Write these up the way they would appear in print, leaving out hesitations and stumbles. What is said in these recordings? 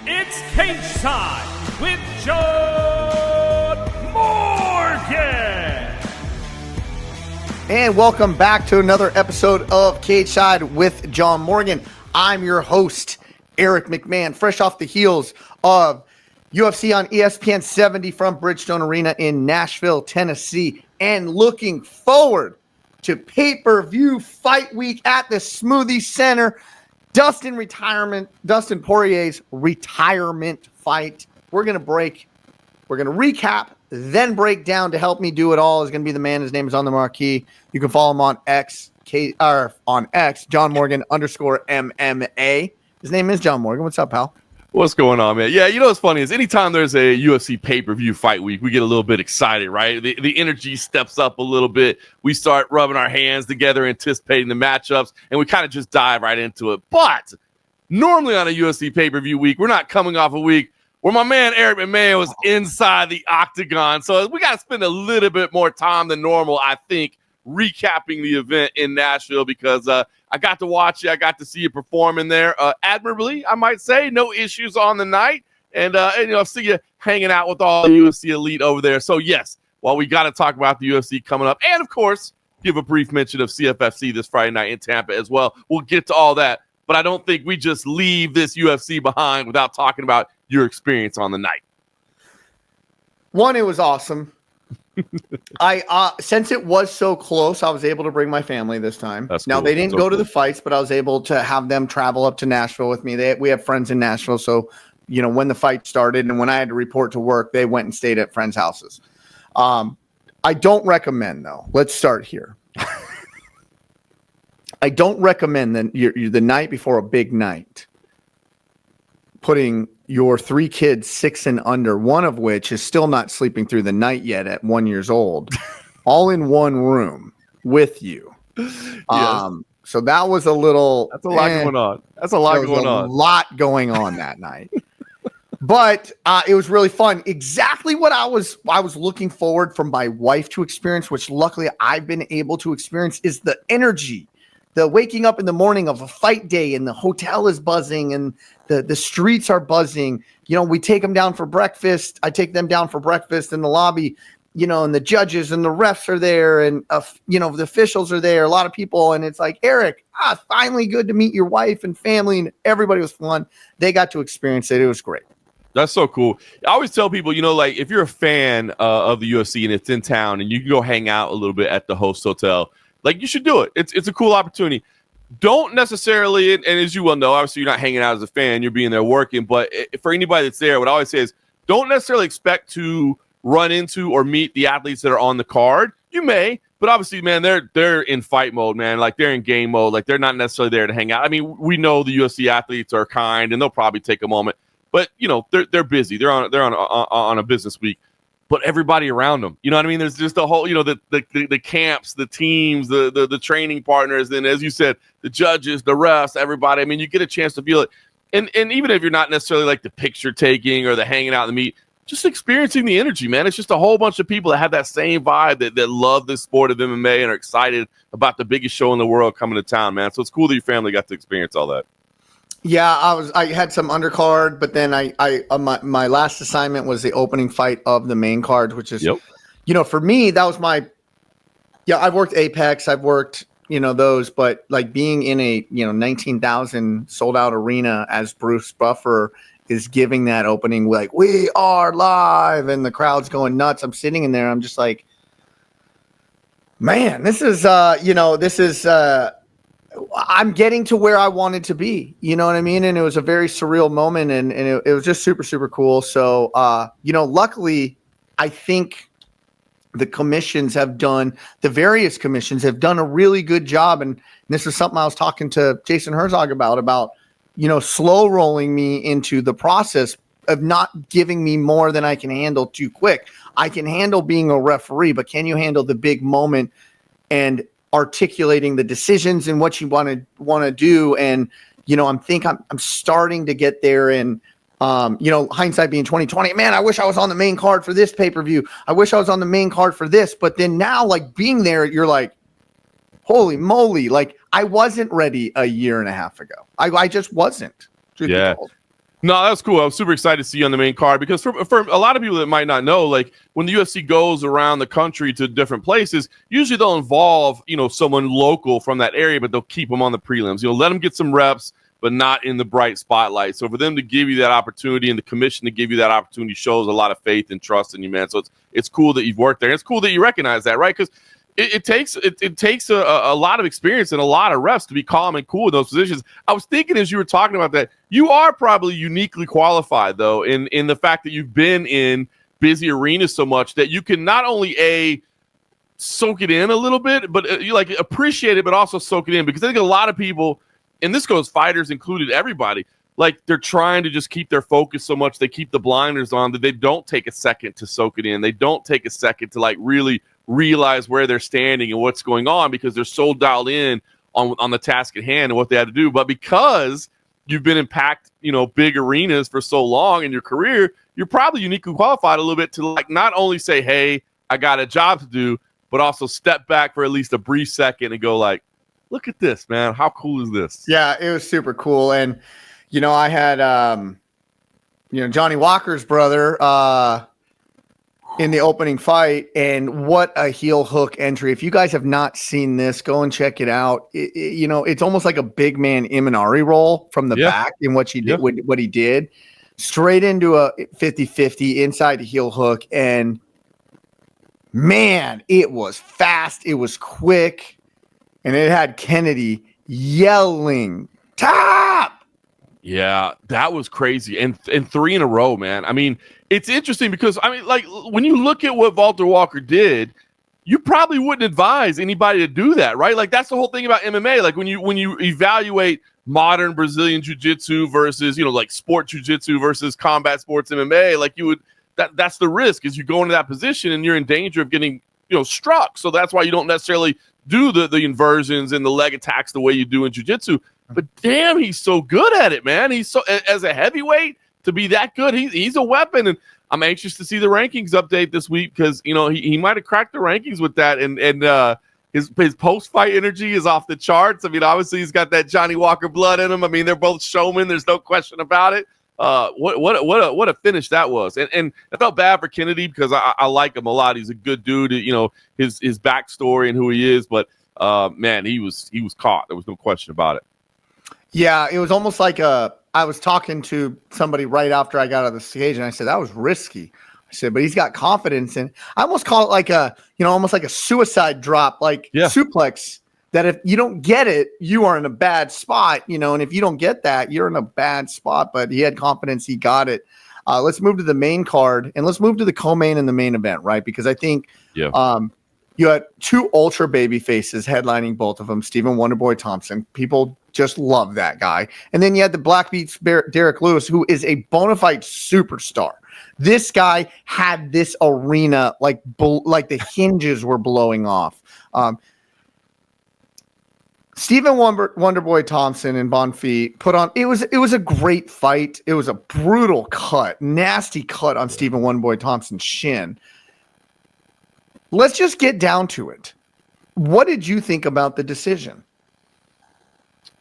It's Cageside with John Morgan. And welcome back to another episode of Cageside with John Morgan. I'm your host, Eric McMahon, fresh off the heels of UFC on ESPN 70 from Bridgestone Arena in Nashville, Tennessee, and looking forward to pay-per-view fight week at the Smoothie Center. Dustin Poirier's retirement fight. We're going to recap, then break down. To help me do it all is going to be the man. His name is on the marquee. You can follow him on X, John Morgan _MMA. His name is John Morgan. What's up, pal? What's going on, man? Yeah, you know what's funny is anytime there's a UFC pay-per-view fight week, we get a little bit excited, right? The energy steps up a little bit. We start rubbing our hands together, anticipating the matchups, and we kind of just dive right into it. But normally on a UFC pay-per-view week, we're not coming off a week where my man Eric McMahon was inside the octagon. So we got to spend a little bit more time than normal, I think, recapping the event in Nashville because I got to watch you. I got to see you perform in there admirably, I might say. No issues on the night. And I see you hanging out with all the UFC elite over there. So, yes, while we got to talk about the UFC coming up and, of course, give a brief mention of CFFC this Friday night in Tampa as well. We'll get to all that. But I don't think we just leave this UFC behind without talking about your experience on the night. One, it was awesome. Since it was so close, I was able to bring my family this time. That's now cool. They didn't go to the fights, but I was able to have them travel up to Nashville with me. We have friends in Nashville, so when the fight started and when I had to report to work, they went and stayed at friends' houses. I don't recommend, though. Let's start here. I don't recommend that the night before a big night putting your 3 kids 6 and under, one of which is still not sleeping through the night yet at 1 year old, all in one room with you. Yes. So that was a little. That's a lot going on. That's a lot going on. A lot going on that night. But it was really fun. Exactly what I was looking forward from my wife to experience, which luckily I've been able to experience, is the energy. The waking up in the morning of a fight day and the hotel is buzzing and the streets are buzzing. We take them down for breakfast. I take them down for breakfast in the lobby, and the judges and the refs are there and, the officials are there, a lot of people. And it's like, Eric, finally good to meet your wife and family. And everybody was fun. They got to experience it. It was great. That's so cool. I always tell people, if you're a fan of the UFC and it's in town and you can go hang out a little bit at the host hotel, you should do it. It's a cool opportunity. Don't necessarily, and as you well know, obviously you're not hanging out as a fan, you're being there working, but for anybody that's there, what I always say is don't necessarily expect to run into or meet the athletes that are on the card. You may, but obviously, man, they're in fight mode, man. They're in game mode. They're not necessarily there to hang out. I mean, we know the UFC athletes are kind and they'll probably take a moment, but they're busy. They're on a business week. But everybody around them, you know what I mean? There's just a whole, the camps, the teams, the training partners, and as you said, the judges, the refs, everybody. I mean, you get a chance to feel it. And even if you're not necessarily the picture taking or the hanging out in the meet, just experiencing the energy, man. It's just a whole bunch of people that have that same vibe that love this sport of MMA and are excited about the biggest show in the world coming to town, man. So it's cool that your family got to experience all that. Yeah, I had some undercard, but then my last assignment was the opening fight of the main card, which is, for me, that was I've worked Apex, I've worked, those, but being in a, 19,000 sold out arena as Bruce Buffer is giving that opening, we are live and the crowd's going nuts. I'm sitting in there. I'm just like, man, this is, I'm getting to where I wanted to be, you know what I mean? And it was a very surreal moment and it was just super, super cool. So, luckily I think the various commissions have done a really good job. And this is something I was talking to Jason Herzog about, slow rolling me into the process of not giving me more than I can handle too quick. I can handle being a referee, but can you handle the big moment and articulating the decisions and what you want to do? And I'm starting to get there. And hindsight being 2020, man, I wish I was on the main card for this pay-per-view. I wish I was on the main card for this. But then now, being there, you're like, holy moly! I wasn't ready a year and a half ago. I just wasn't. Yeah. No, that's cool. I was super excited to see you on the main card because for a lot of people that might not know, like when the UFC goes around the country to different places, usually they'll involve, someone local from that area, but they'll keep them on the prelims. Let them get some reps, but not in the bright spotlight. So for them to give you that opportunity and the commission to give you that opportunity shows a lot of faith and trust in you, man. So it's cool that you've worked there. It's cool that you recognize that, right? Because it takes a lot of experience and a lot of reps to be calm and cool in those positions. I was thinking as you were talking about that, you are probably uniquely qualified, though, in the fact that you've been in busy arenas so much that you can not only soak it in a little bit, but you appreciate it, but also soak it in. Because I think a lot of people, and this goes fighters included, everybody, like they're trying to just keep their focus so much, they keep the blinders on that they don't take a second to soak it in. They don't take a second to really realize where they're standing and what's going on because they're so dialed in on the task at hand and what they had to do. But because you've been in packed, big arenas for so long in your career, you're probably uniquely qualified a little bit to not only say, hey, I got a job to do, but also step back for at least a brief second and go look at this, man. How cool is this? Yeah, it was super cool. And, I had, Johnny Walker's brother, in the opening fight, and what a heel hook entry. If you guys have not seen this, go and check it out. It's almost like a big man Imanari roll from the back in what he did, what he did, straight into a 50-50 inside the heel hook. And man, it was fast. It was quick. And it had Kennedy yelling, "Top!" Yeah, that was crazy. And 3 in a row, man. I mean, it's interesting because, when you look at what Valter Walker did, you probably wouldn't advise anybody to do that, right? Like, that's the whole thing about MMA. Like, when you evaluate modern Brazilian jiu-jitsu versus, sport jiu-jitsu versus combat sports MMA, that's the risk is you go into that position and you're in danger of getting, struck. So that's why you don't necessarily do the inversions and the leg attacks the way you do in jiu-jitsu. But damn, he's so good at it, man. He's so, as a heavyweight, to be that good, he's a weapon. And I'm anxious to see the rankings update this week because, he might have cracked the rankings with that. And his post-fight energy is off the charts. I mean, obviously, he's got that Johnny Walker blood in him. I mean, they're both showmen. There's no question about it. What a finish that was. And I felt bad for Kennedy because I like him a lot. He's a good dude, his backstory and who he is. But, man, he was caught. There was no question about it. Yeah, it was almost like I was talking to somebody right after I got out of the stage, and I said, that was risky. I said, but he's got confidence. And I almost call it almost like a suicide drop, suplex, that if you don't get it, you are in a bad spot, and if you don't get that, you're in a bad spot. But he had confidence. He got it. Let's move to the main card, and let's move to the co-main and the main event, right? Because I think you had 2 ultra baby faces headlining both of them, Stephen Wonderboy Thompson. People just love that guy. And then you had the Black Beats Derrick Lewis, who is a bona fide superstar. This guy had this arena like the hinges were blowing off. Stephen Wonderboy Thompson and Bonfim put on. It was a great fight. It was a brutal cut, nasty cut on Stephen Wonderboy Thompson's shin. Let's just get down to it. What did you think about the decision?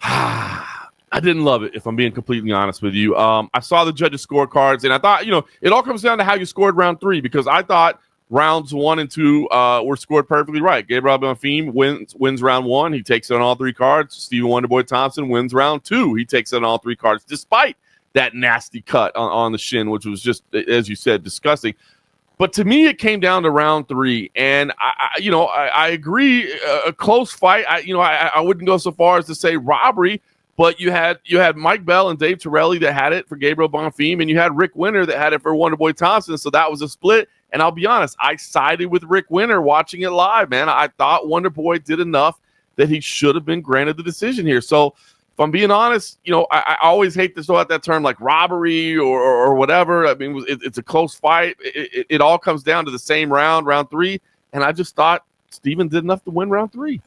I didn't love it, if I'm being completely honest with you. I saw the judges' scorecards, and I thought, it all comes down to how you scored round 3, because I thought rounds 1 and 2 were scored perfectly right. Gabriel Bonfim wins round 1. He takes it on all 3 cards. Stephen Wonderboy Thompson wins round 2. He takes it on all 3 cards, despite that nasty cut on the shin, which was just, as you said, disgusting. But to me, it came down to round 3, and I agree, a close fight. I wouldn't go so far as to say robbery, but you had Mike Bell and Dave Torelli that had it for Gabriel Bonfim, and you had Rick Winter that had it for Wonderboy Thompson. So that was a split. And I'll be honest, I sided with Rick Winter watching it live, man. I thought Wonderboy did enough that he should have been granted the decision here. So if I'm being honest, I always hate to throw out that term like robbery or whatever. I mean, it's a close fight. It all comes down to the same round 3. And I just thought Steven did enough to win round 3.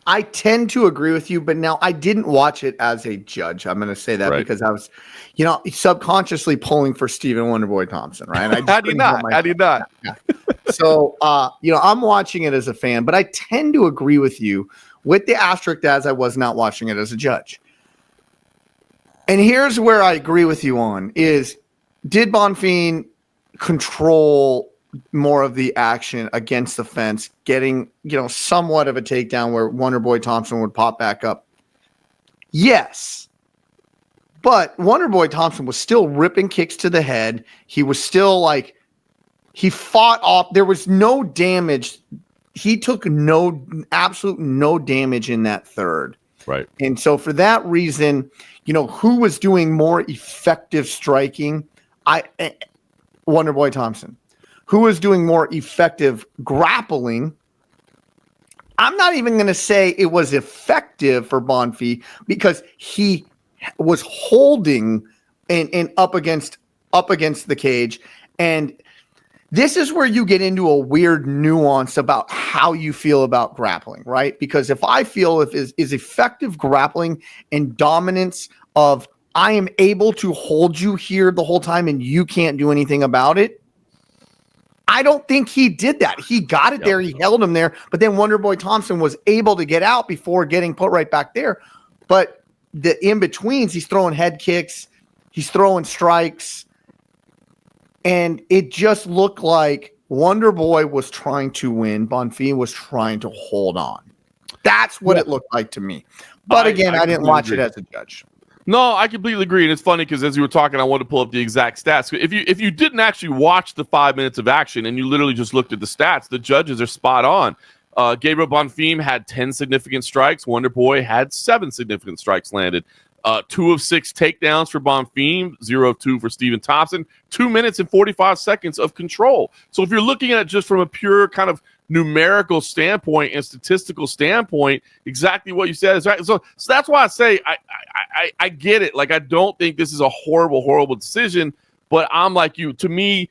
I tend to agree with you, but now I didn't watch it as a judge. I'm going to say that because I was, subconsciously pulling for Stephen Wonderboy Thompson, right? How do you not? Yeah. So, I'm watching it as a fan, but I tend to agree with you with the asterisk as I was not watching it as a judge. And here's where I agree with you on is, did Bonfim control more of the action against the fence, getting, somewhat of a takedown where Wonderboy Thompson would pop back up? Yes. But Wonderboy Thompson was still ripping kicks to the head. He was still he fought off. There was no damage. He took absolute no damage in that third. Right. And so for that reason, who was doing more effective striking? Wonderboy Thompson. Who was doing more effective grappling? I'm not even going to say it was effective for Bonfim because he was holding and up against the cage. And this is where you get into a weird nuance about how you feel about grappling, right? Because if I feel is effective grappling and dominance of I am able to hold you here the whole time and you can't do anything about it, I don't think he did that. He got it there. He held him there. But then Wonderboy Thompson was able to get out before getting put right back there. But the in-betweens, he's throwing head kicks. He's throwing strikes. And it just looked like Wonderboy was trying to win. Bonfim was trying to hold on. That's what it looked like to me. But again, I didn't watch it as a judge. No, I completely agree. And it's funny because as you were talking, I wanted to pull up the exact stats. If you didn't actually watch the 5 minutes of action and you literally just looked at the stats, the judges are spot on. Gabriel Bonfim had 10 significant strikes. Wonderboy had 7 significant strikes landed. 2 of 6 takedowns for Bonfim, 0 of 2 for Stephen Thompson, 2 minutes and 45 seconds of control. So if you're looking at it just from a pure kind of numerical standpoint and statistical standpoint, exactly what you said is right. So that's why I say I get it. I don't think this is a horrible decision, but I'm like you. To me,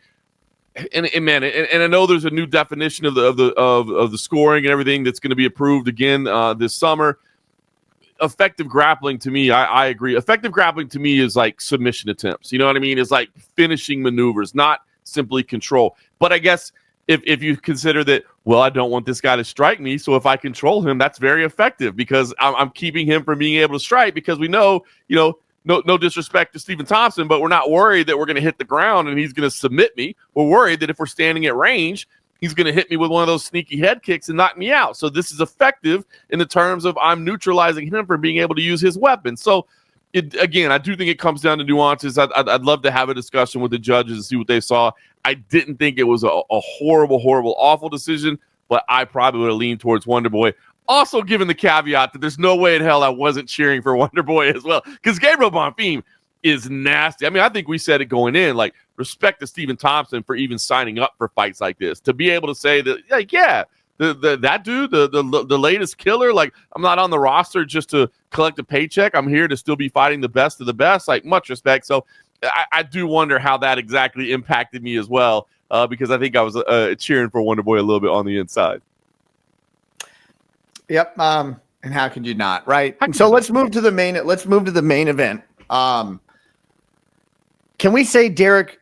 and I know there's a new definition of the scoring and everything that's going to be approved again this summer. Effective grappling to me, I agree. Effective grappling to me is like submission attempts. You know what I mean? It's like finishing maneuvers, not simply control. But I guess if you consider that, well, I don't want this guy to strike me, so if I control him, that's very effective because I'm keeping him from being able to strike because we know, no disrespect to Stephen Thompson, but we're not worried that we're going to hit the ground and he's going to submit me. We're worried that if we're standing at range, he's going to hit me with one of those sneaky head kicks and knock me out. So this is effective in the terms of I'm neutralizing him for being able to use his weapon. So, again, I do think it comes down to nuances. I'd love to have a discussion with the judges and see what they saw. I didn't think it was a horrible, awful decision, but I probably would have leaned towards Wonderboy. Also, given the caveat that there's no way in hell I wasn't cheering for Wonderboy as well, because Gabriel Bonfim is nasty. I mean, I think we said it going in, respect to Stephen Thompson for even signing up for fights like this. To be able to say that, that dude, the latest killer, I'm not on the roster just to collect a paycheck. I'm here to still be fighting the best of the best. Much respect. So I do wonder how that exactly impacted me as well, because I think I was cheering for Wonderboy a little bit on the inside. Yep. And how could you not, right? So let's move to the main event. Can we say Derrick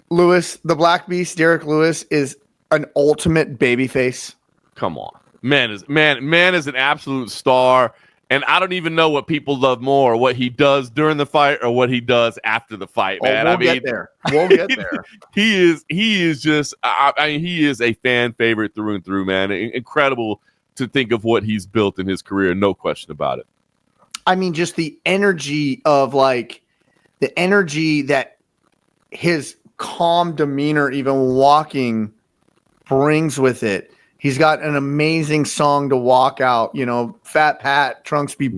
Lewis, the Black Beast, Derrick Lewis, is an ultimate babyface? Come on, man is an absolute star, and I don't even know what people love more: what he does during the fight or what he does after the fight. Man, we'll get there. We'll get there. he is just. He is a fan favorite through and through, man. Incredible to think of what he's built in his career, no question about it. I mean, just the energy of the energy that his calm demeanor, even walking, brings with it. He's got an amazing song to walk out, Fat Pat, Trunks be be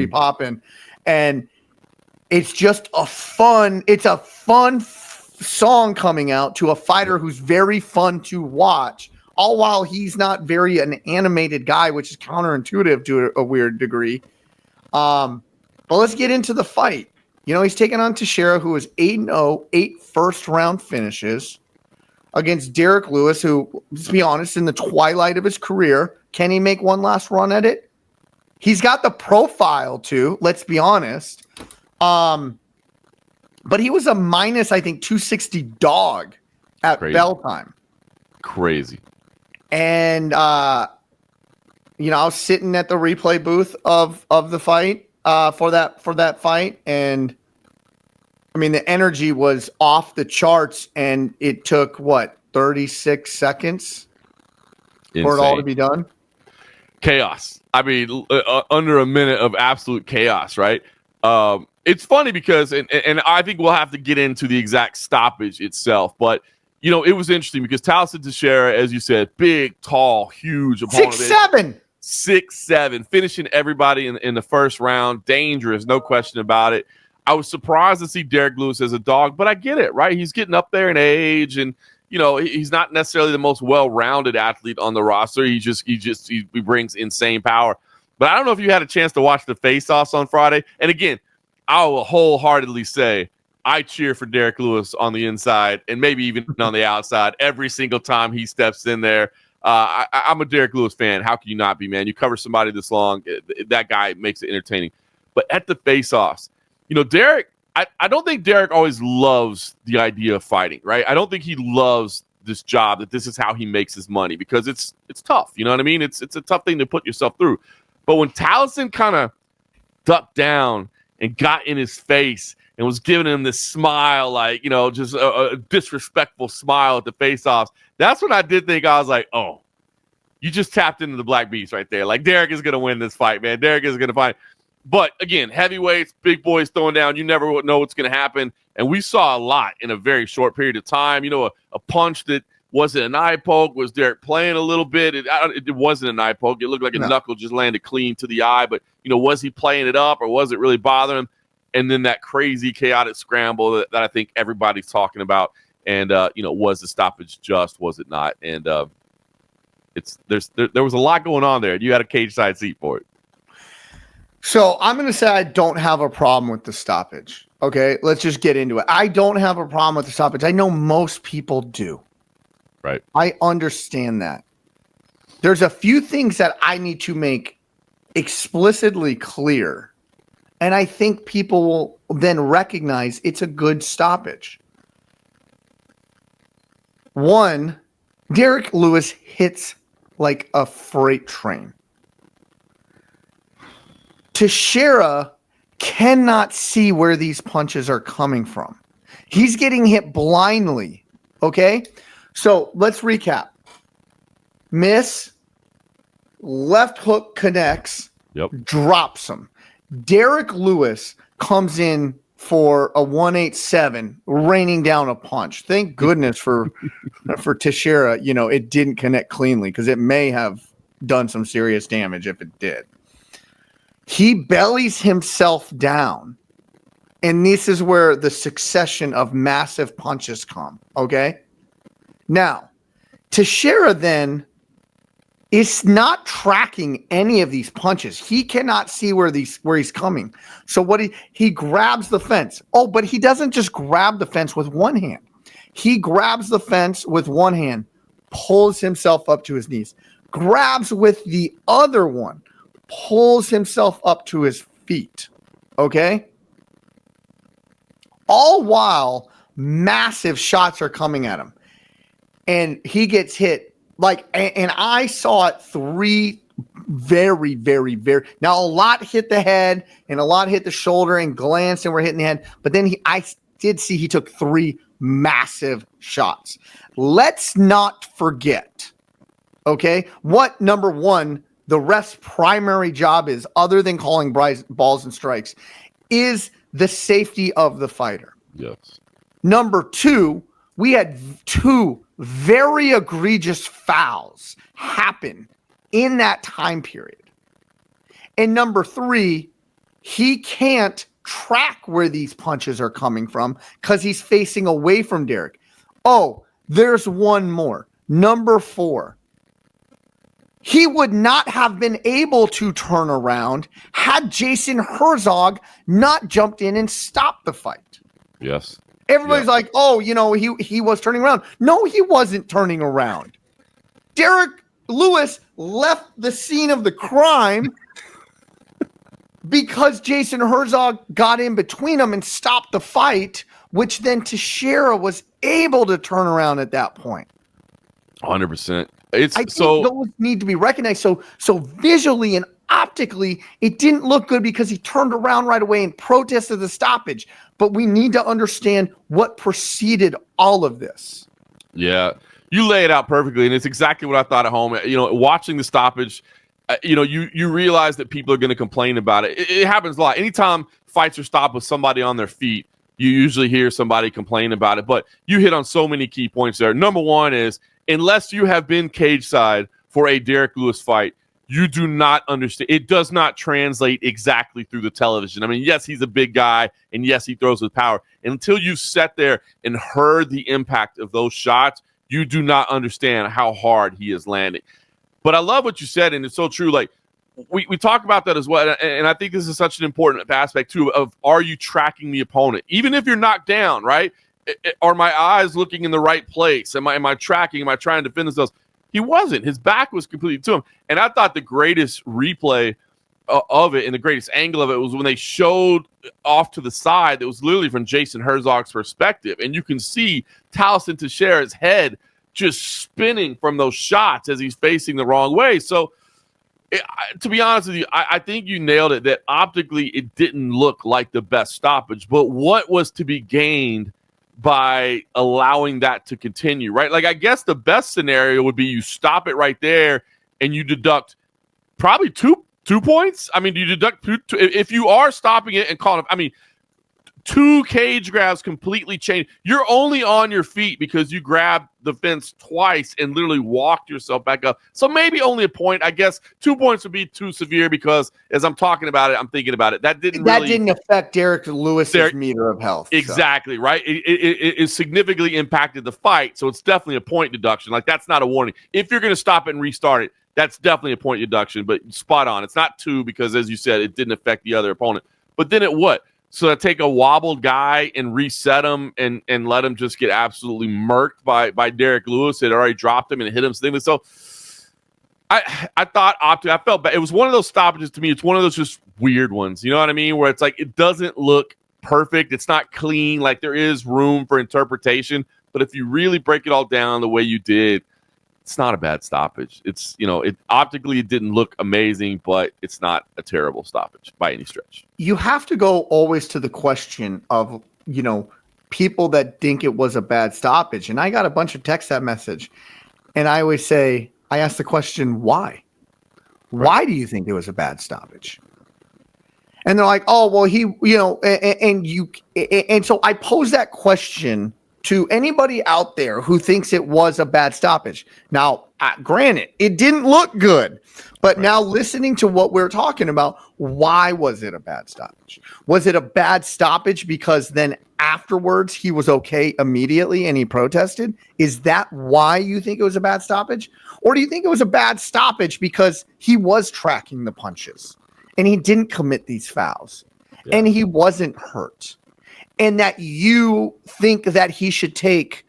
popping. And it's just a fun song coming out to a fighter who's very fun to watch, all while he's not very an animated guy, which is counterintuitive to a weird degree. But let's get into the fight. He's taking on Teixeira, who is 8-0, 8 first-round finishes against Derrick Lewis, who, let's be honest, in the twilight of his career, can he make one last run at it? He's got the profile to, let's be honest. But he was a minus, I think, 260 dog at bell time. Crazy. And, I was sitting at the replay booth of the fight, for that fight, and I mean the energy was off the charts, and it took 36 seconds for it all to be done. Chaos. I mean, under a minute of absolute chaos, right? It's funny because, and I think we'll have to get into the exact stoppage itself, but it was interesting because Thompson Teixeira, as you said, big, tall, huge opponent. 6'7", 6'7", finishing everybody in the first round. Dangerous, no question about it. I was surprised to see Derrick Lewis as a dog, but I get it, right? He's getting up there in age, and he's not necessarily the most well-rounded athlete on the roster. He brings insane power. But I don't know if you had a chance to watch the face-offs on Friday. And again, I will wholeheartedly say I cheer for Derrick Lewis on the inside and maybe even on the outside every single time he steps in there. I'm a Derrick Lewis fan. How can you not be, man? You cover somebody this long, that guy makes it entertaining. But at the face-offs, Derrick, I don't think Derrick always loves the idea of fighting, right? I don't think he loves this job, that this is how he makes his money, because it's tough. You know what I mean? It's a tough thing to put yourself through. But when Towson kind of ducked down and got in his face and was giving him this smile, just a disrespectful smile at the face-offs, that's when I did think, I was like, oh, you just tapped into the Black Beast right there. Like, Derrick is going to win this fight, man. Derrick is going to fight. But, again, heavyweights, big boys throwing down, you never know what's going to happen. And we saw a lot in a very short period of time. A punch that wasn't an eye poke. Was Derrick playing a little bit? It wasn't an eye poke. It looked like a knuckle just landed clean to the eye. But, was he playing it up, or was it really bothering him? And then that crazy, chaotic scramble that I think everybody's talking about. And, was the stoppage just? Was it not? And there was a lot going on there. You had a cage side seat for it. So I'm going to say I don't have a problem with the stoppage. Okay, let's just get into it. I don't have a problem with the stoppage. I know most people do. Right. I understand that. There's a few things that I need to make explicitly clear, and I think people will then recognize it's a good stoppage. One, Derrick Lewis hits like a freight train. Teixeira cannot see where these punches are coming from. He's getting hit blindly. Okay? So let's recap. Miss, left hook connects, drops him. Derrick Lewis comes in for a 187, raining down a punch. Thank goodness for Teixeira, it didn't connect cleanly, because it may have done some serious damage if it did. He bellies himself down, and this is where the succession of massive punches come, okay? Now, Teixeira then is not tracking any of these punches. He cannot see where he's coming. So what he grabs the fence. Oh, but he doesn't just grab the fence with one hand. He grabs the fence with one hand, pulls himself up to his knees, grabs with the other one, pulls himself up to his feet. Okay? All while massive shots are coming at him. And he gets hit and I saw it three very, very, very. Now, a lot hit the head and a lot hit the shoulder and glanced and were hitting the head. But then I did see he took three massive shots. Let's not forget, okay, what number one, the ref's primary job is, other than calling balls and strikes, is the safety of the fighter. Yes. Number two, we had two very egregious fouls happen in that time period. And number three, he can't track where these punches are coming from because he's facing away from Derrick. Oh, there's one more. Number four, he would not have been able to turn around had Jason Herzog not jumped in and stopped the fight. Yes. Everybody's like, oh, he was turning around. No, he wasn't turning around. Derrick Lewis left the scene of the crime because Jason Herzog got in between them and stopped the fight, which then Teixeira was able to turn around at that point. 100%. I think those need to be recognized. So visually and optically, it didn't look good because he turned around right away and protested the stoppage. But we need to understand what preceded all of this. Yeah, you lay it out perfectly, and it's exactly what I thought at home. Watching the stoppage, you realize that people are going to complain about it. It happens a lot. Anytime fights are stopped with somebody on their feet, you usually hear somebody complain about it. But you hit on so many key points there. Number one is, unless you have been cage side for a Derrick Lewis fight, you do not understand. It does not translate exactly through the television. I mean, yes, he's a big guy, and yes, he throws with power. Until you've sat there and heard the impact of those shots, you do not understand how hard he is landing. But I love what you said, and it's so true. Like, we talk about that as well, and I think this is such an important aspect, too, of are you tracking the opponent? Even if you're knocked down, right? Are my eyes looking in the right place? Am I tracking? Am I trying to defend themselves? He wasn't. His back was completely to him. And I thought the greatest replay of it and the greatest angle of it was when they showed off to the side. It was literally from Jason Herzog's perspective. And you can see Taliesin Teixeira's head just spinning from those shots as he's facing the wrong way. So, to be honest with you, I think you nailed it, that optically it didn't look like the best stoppage. But what was to be gained by allowing that to continue, right? Like, I guess the best scenario would be you stop it right there and you deduct probably two points. I mean, do you deduct two, if you are stopping it and calling it, I mean, 2 cage grabs completely change. You're only on your feet because you grabbed the fence twice and literally walked yourself back up. So maybe only a point. I guess 2 points would be too severe because as I'm talking about it, I'm thinking about it. That didn't affect Derrick Lewis's meter of health. Exactly, right? It significantly impacted the fight, so it's definitely a point deduction. Like, that's not a warning. If you're going to stop it and restart it, that's definitely a point deduction, but spot on. It's not 2 because, as you said, it didn't affect the other opponent. But then it what? So I take a wobbled guy and reset him and let him just get absolutely murked by Derrick Lewis. It already dropped him and hit him. So I thought I felt bad. It was one of those stoppages to me. It's one of those just weird ones. You know what I mean? Where it's like it doesn't look perfect. It's not clean. Like, there is room for interpretation. But if you really break it all down the way you did, it's not a bad stoppage. It's, optically it didn't look amazing, but it's not a terrible stoppage by any stretch. You have to go always to the question of, people that think it was a bad stoppage. And I got a bunch of texts that message. And I always say, I ask the question, why? Right. Why do you think it was a bad stoppage? And they're like, oh, well, and so I pose that question to anybody out there who thinks it was a bad stoppage. Now, granted, it didn't look good, but now listening to what we're talking about, why was it a bad stoppage? Was it a bad stoppage because then afterwards he was okay immediately and he protested? Is that why you think it was a bad stoppage? Or do you think it was a bad stoppage because he was tracking the punches and he didn't commit these fouls and he wasn't hurt? And that you think that he should take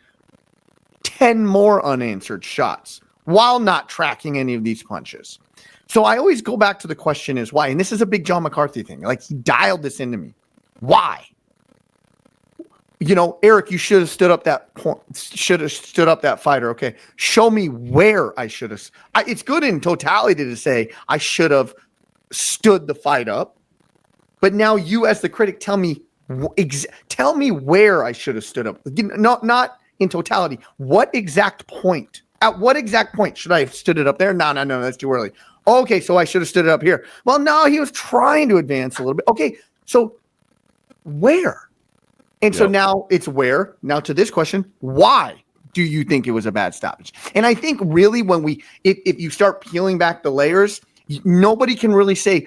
10 more unanswered shots while not tracking any of these punches. So I always go back to the question is why? And this is a big John McCarthy thing. Like, he dialed this into me. Why? Eric, you should have stood up that fighter. Okay. Show me where I should have. It's good in totality to say I should have stood the fight up. But now you as the critic tell me where I should have stood up. Not in totality. What exact point? At what exact point should I have stood it up there? No, that's too early. Okay, so I should have stood it up here. Well, no, he was trying to advance a little bit. Okay, so where? And so now it's where. Now to this question, why do you think it was a bad stoppage? And I think really if you start peeling back the layers, nobody can really say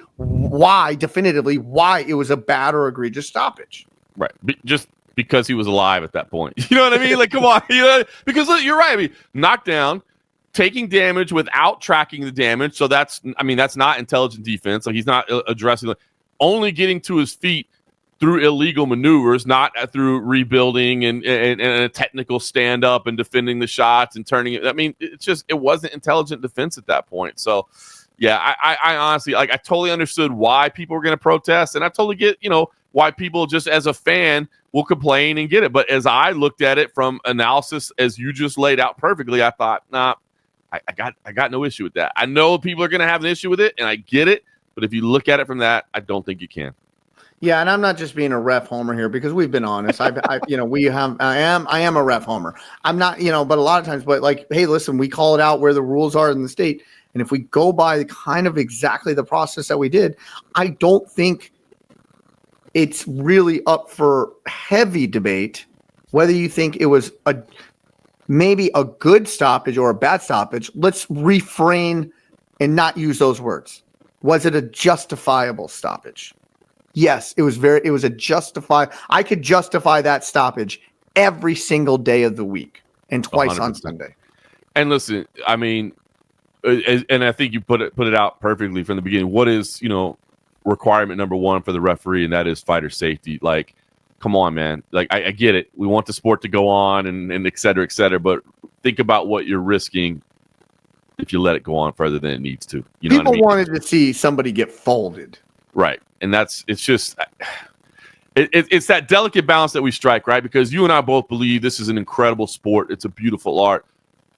definitively why it was a bad or egregious stoppage. Right. Just because he was alive at that point. You know what I mean? Like, come on. Because look, you're right. I mean, knockdown, taking damage without tracking the damage. So that's not intelligent defense. So he's not addressing only getting to his feet through illegal maneuvers, not through rebuilding and a technical stand up and defending the shots and turning it. I mean, it wasn't intelligent defense at that point. So, yeah, I honestly, I totally understood why people were going to protest, and I totally get, why people just as a fan will complain and get it. But as I looked at it from analysis, as you just laid out perfectly, I thought, nah, I got no issue with that. I know people are going to have an issue with it, and I get it, But if you look at it from that, I don't think you can. Yeah, and I'm not just being a ref homer here because we've been honest. I am a ref homer. I'm not, but a lot of times, but like, hey, listen, we call it out where the rules are in the state. And if we go by kind of exactly the process that we did, I don't think it's really up for heavy debate whether you think it was maybe a good stoppage or a bad stoppage. Let's refrain and not use those words. Was it a justifiable stoppage? Yes, it was I could justify that stoppage every single day of the week and twice 100%. On Sunday. And listen, I mean, and I think you put it out perfectly from the beginning. What is, requirement number one for the referee, and that is fighter safety. Like, come on, man. Like, I get it. We want the sport to go on and et cetera, but think about what you're risking if you let it go on further than it needs to. People wanted to see somebody get folded. Right. And it's just, it's that delicate balance that we strike, right? Because you and I both believe this is an incredible sport. It's a beautiful art,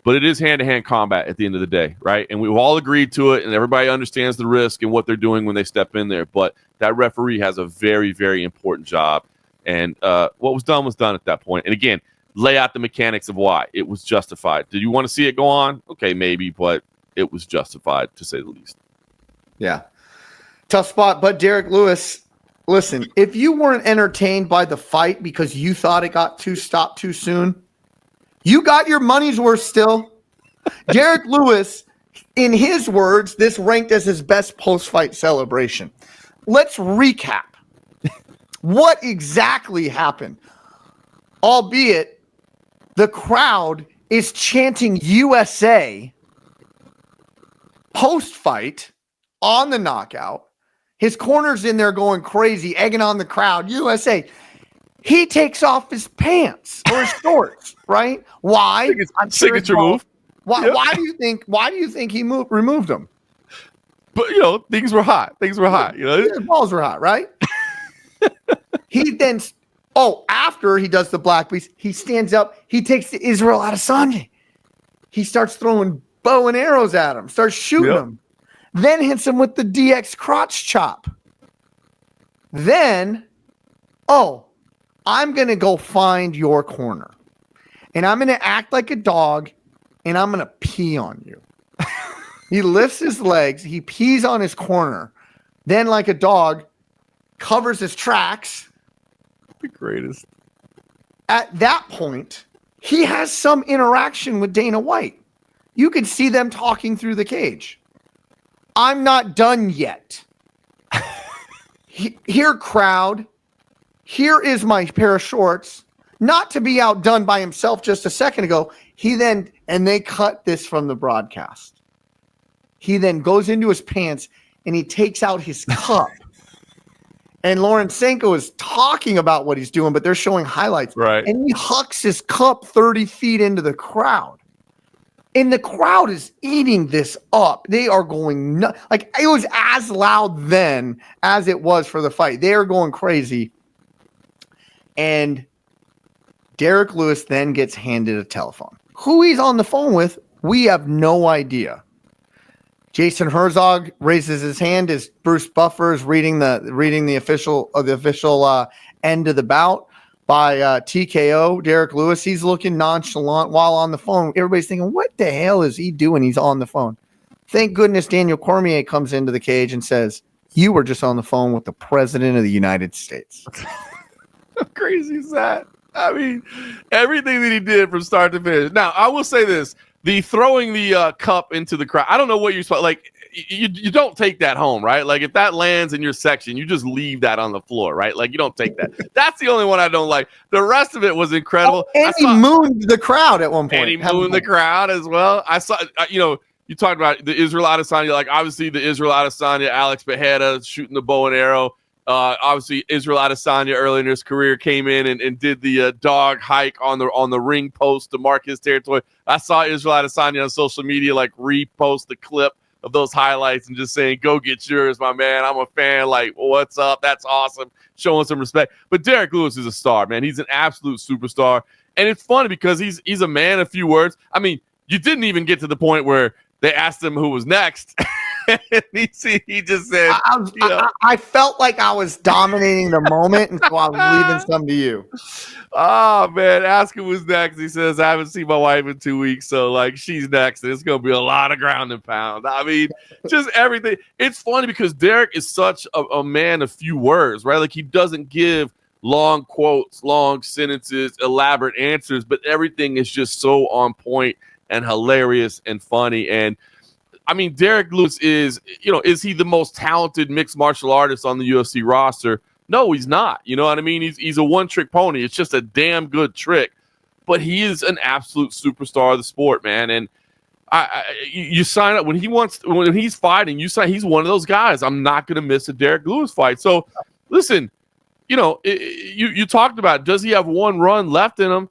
but it is hand-to-hand combat at the end of the day, right? And we've all agreed to it, and everybody understands the risk and what they're doing when they step in there. But that referee has a very, very important job. And what was done at that point. And again, lay out the mechanics of why it was justified. Did you want to see it go on? Okay, maybe, but it was justified, to say the least. Yeah. Tough spot, but Derrick Lewis, listen, if you weren't entertained by the fight because you thought it got stopped too soon, you got your money's worth still. Derrick Lewis, in his words, this ranked as his best post-fight celebration. Let's recap. What exactly happened? Albeit, the crowd is chanting USA post-fight on the knockout. His corner's in there going crazy, egging on the crowd. USA. He takes off his pants or his shorts, right? Why? Signature move. Why? Yep. Why do you think he removed them? But things were hot. His balls were hot, right? He then, after he does the black piece, he stands up. He takes the Israel Adesanya. He starts throwing bow and arrows at him. Starts shooting him. Then hits him with the DX crotch chop. Then, I'm going to go find your corner. And I'm going to act like a dog, and I'm going to pee on you. He lifts his legs. He pees on his corner. Then, like a dog, covers his tracks. The greatest. At that point, he has some interaction with Dana White. You could see them talking through the cage. I'm not done yet. Here, crowd. Here is my pair of shorts. Not to be outdone by himself just a second ago. And they cut this from the broadcast. He then goes into his pants and he takes out his cup. And Lawrensenko is talking about what he's doing, but they're showing highlights. Right. And he hucks his cup 30 feet into the crowd. And the crowd is eating this up. They are going nuts. Like, it was as loud then as it was for the fight. They are going crazy. And Derrick Lewis then gets handed a telephone. Who he's on the phone with, we have no idea. Jason Herzog raises his hand as Bruce Buffer is reading the official end of the bout by TKO. Derrick Lewis, he's looking nonchalant while on the phone. Everybody's thinking, what the hell is he doing? He's on the phone. Thank goodness Daniel Cormier comes into the cage and says, you were just on the phone with the President of the United States. How crazy is that? I mean, everything that he did from start to finish. Now, I will say this. The throwing the cup into the crowd, I don't know what you're supposed like. You don't take that home, right? Like, if that lands in your section, you just leave that on the floor, right? Like, you don't take that. That's the only one I don't like. The rest of it was incredible. And he mooned the crowd at one point. And he mooned the crowd as well. I saw, you talked about the Israel Adesanya, like, obviously the Israel Adesanya, Alex Pereira shooting the bow and arrow. Obviously, Israel Adesanya early in his career came in and did the dog hike on the ring post to mark his territory. I saw Israel Adesanya on social media like repost the clip of those highlights and just saying, "Go get yours, my man. I'm a fan. Like, what's up? That's awesome." Showing some respect. But Derrick Lewis is a star, man. He's an absolute superstar, and it's funny because he's a man of few words. I mean, you didn't even get to the point where they asked him who was next. he just said, I felt like I was dominating the moment, and so I was leaving some to you. Oh man, ask him who's next. He says, I haven't seen my wife in 2 weeks, so like she's next, and it's gonna be a lot of ground and pound. I mean, just everything. It's funny because Derrick is such a man of few words, right? Like he doesn't give long quotes, long sentences, elaborate answers, but everything is just so on point and hilarious and funny. And I mean, Derrick Lewis is he the most talented mixed martial artist on the UFC roster? No, he's not. You know what I mean? He's a one-trick pony. It's just a damn good trick. But he is an absolute superstar of the sport, man. And you sign up when he's fighting, you sign. He's one of those guys. I'm not going to miss a Derrick Lewis fight. So, listen, you talked about, does he have one run left in him?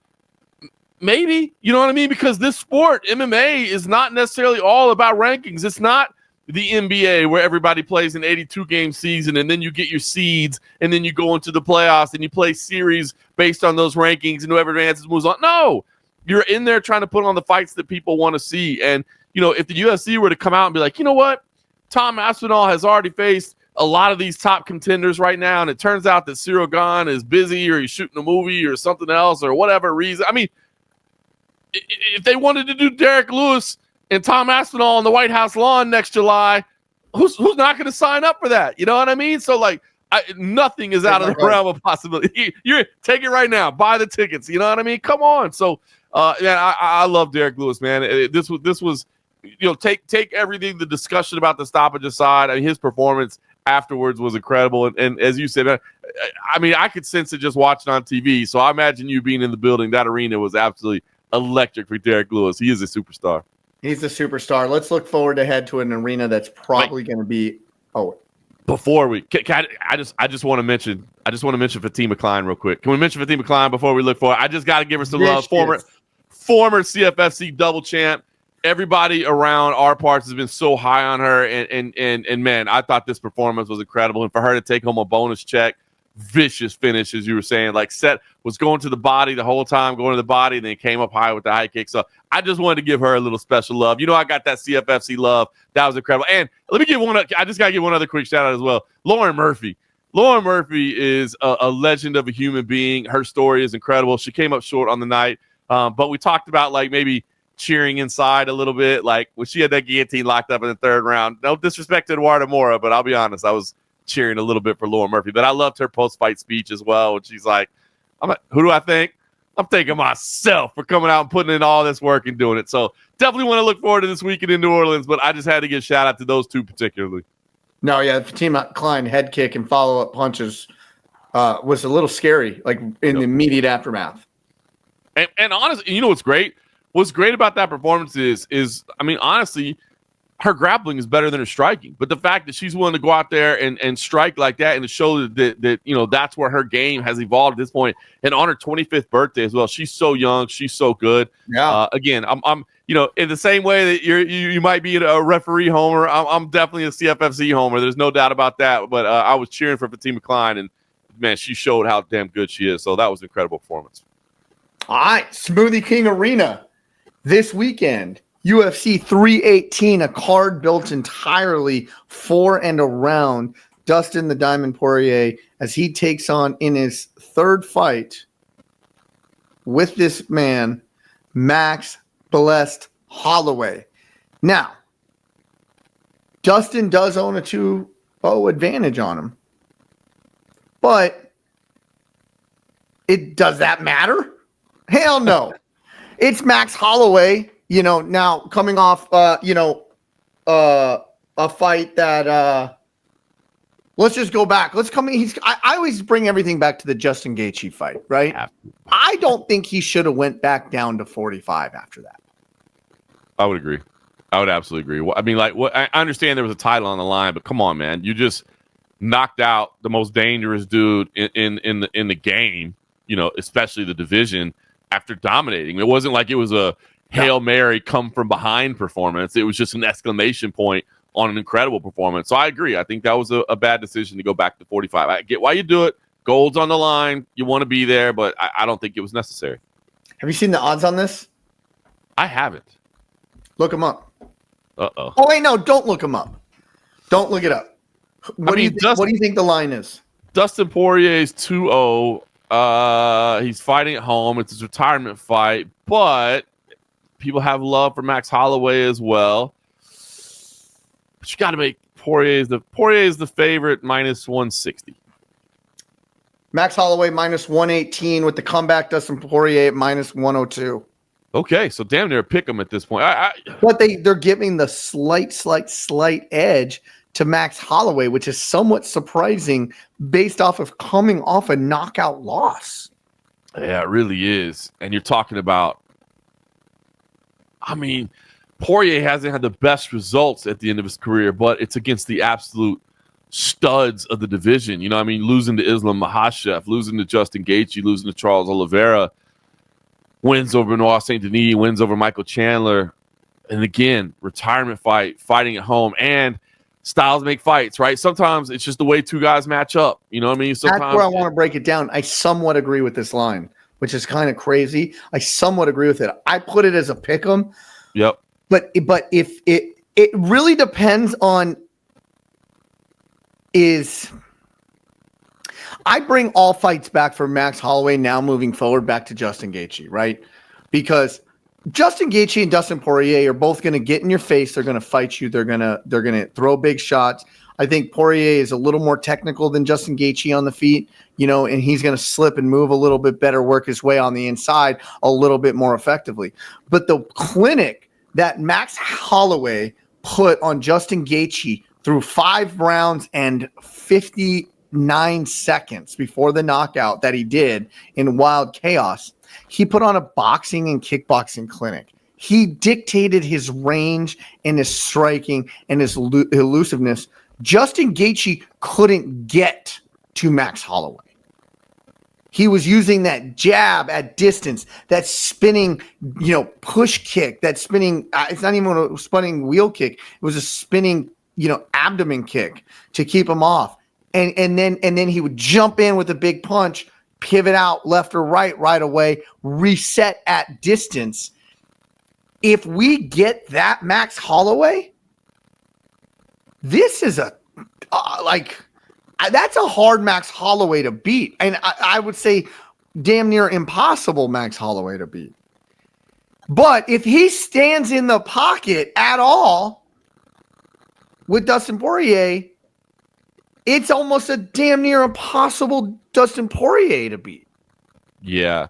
Maybe. You know what I mean? Because this sport, MMA, is not necessarily all about rankings. It's not the NBA where everybody plays an 82-game season and then you get your seeds and then you go into the playoffs and you play series based on those rankings and whoever advances moves on. No, you're in there trying to put on the fights that people want to see. And, if the UFC were to come out and be like, you know what? Tom Aspinall has already faced a lot of these top contenders right now, and it turns out that Cyril Gane is busy or he's shooting a movie or something else or whatever reason. I mean, if they wanted to do Derrick Lewis and Tom Aspinall on the White House lawn next July, who's not going to sign up for that? You know what I mean? So, like, nothing is out of the realm of possibility. You take it right now. Buy the tickets. You know what I mean? Come on. So, man, I love Derrick Lewis, man. This was take everything, the discussion about the stoppage aside. I mean, his performance afterwards was incredible. And as you said, I mean, I could sense it just watching on TV. So I imagine you being in the building. That arena was absolutely electric for Derrick Lewis. He is a superstar. He's a superstar. Let's look forward ahead to an arena that's probably going to be. Before we, I just want to mention Fatima Kline real quick. Can we mention Fatima Kline before we look forward? I just got to give her some love. Former CFFC double champ. Everybody around our parts has been so high on her, and man, I thought this performance was incredible. And for her to take home a bonus check, vicious finish, as you were saying, like Seth was going to the body the whole time, going to the body, and then came up high with the high kick. So I just wanted to give her a little special love. I got that CFFC love. That was incredible. And let me give I just got to give one other quick shout out as well. Lauren Murphy. Lauren Murphy is a legend of a human being. Her story is incredible. She came up short on the night, but we talked about like maybe cheering inside a little bit, like when she had that guillotine locked up in the third round. No disrespect to Eduardo Mora, but I'll be honest, I was cheering a little bit for Lauren Murphy. But I loved her post-fight speech as well. And she's like, who do I think? I'm thanking myself for coming out and putting in all this work and doing it. So definitely want to look forward to this weekend in New Orleans, but I just had to give a shout out to those two particularly. No, yeah, Fatima Kline head kick and follow-up punches was a little scary, like in the immediate aftermath. And honestly, what's great? What's great about that performance is I mean, honestly, her grappling is better than her striking. But the fact that she's willing to go out there and strike like that and to show that that's where her game has evolved at this point. And on her 25th birthday as well, she's so young, she's so good. Yeah. Again, I'm in the same way that you might be a referee homer, I'm definitely a CFFC homer. There's no doubt about that. But I was cheering for Fatima Kline, and man, she showed how damn good she is. So that was an incredible performance. All right, Smoothie King Arena this weekend. UFC 318, a card built entirely for and around Dustin the Diamond Poirier as he takes on in his third fight with this man, Max Blessed Holloway. Now, Dustin does own a 2-0 advantage on him, but does that matter? Hell no. It's Max Holloway. Now coming off, a fight that, let's just go back. I always bring everything back to the Justin Gaethje fight, right? Yeah. I don't think he should have went back down to 45 after that. I would agree. I would absolutely agree. I mean, I understand there was a title on the line, but come on, man. You just knocked out the most dangerous dude in the game, especially the division, after dominating. It wasn't like it was a Hail Mary come from behind performance. It was just an exclamation point on an incredible performance. So I agree. I think that was a bad decision to go back to 45. I get why you do it. Gold's on the line. You want to be there, but I don't think it was necessary. Have you seen the odds on this? I haven't. Look them up. Uh-oh. Oh, wait, no, don't look them up. Don't look it up. What do you think the line is? Dustin Poirier is 2-0. He's fighting at home. It's his retirement fight, but people have love for Max Holloway as well. But you got to make Poirier is the favorite, minus 160. Max Holloway minus 118 with the comeback. Dustin Poirier at minus 102. Okay, so damn near pick him at this point. But they're giving the slight edge to Max Holloway, which is somewhat surprising based off of coming off a knockout loss. Yeah, it really is. And you're talking about, Poirier hasn't had the best results at the end of his career, but it's against the absolute studs of the division. Losing to Islam Makhachev, losing to Justin Gaethje, losing to Charles Oliveira, wins over Benoit Saint Denis, wins over Michael Chandler, and again, retirement fight, fighting at home, and styles make fights, right? Sometimes it's just the way two guys match up. You know what I mean? Sometimes that's where I want to break it down. I somewhat agree with this line, which is kind of crazy. I somewhat agree with it. I put it as a pick 'em. Yep. But if it really depends on I bring all fights back for Max Holloway now moving forward back to Justin Gaethje, right? Because Justin Gaethje and Dustin Poirier are both going to get in your face. They're going to fight you. They're going to throw big shots. I think Poirier is a little more technical than Justin Gaethje on the feet, and he's going to slip and move a little bit better, work his way on the inside a little bit more effectively. But the clinic that Max Holloway put on Justin Gaethje through 5 rounds and 59 seconds before the knockout that he did in Wild Chaos, he put on a boxing and kickboxing clinic. He dictated his range and his striking and his elusiveness. Justin Gaethje couldn't get to Max Holloway. He was using that jab at distance, that spinning, push kick, that spinning, it's not even a spinning wheel kick. It was a spinning, abdomen kick to keep him off. And then he would jump in with a big punch, pivot out left or right away, reset at distance. If we get that Max Holloway, this is that's a hard Max Holloway to beat. And I would say damn near impossible Max Holloway to beat. But if he stands in the pocket at all with Dustin Poirier, it's almost a damn near impossible Dustin Poirier to beat. Yeah.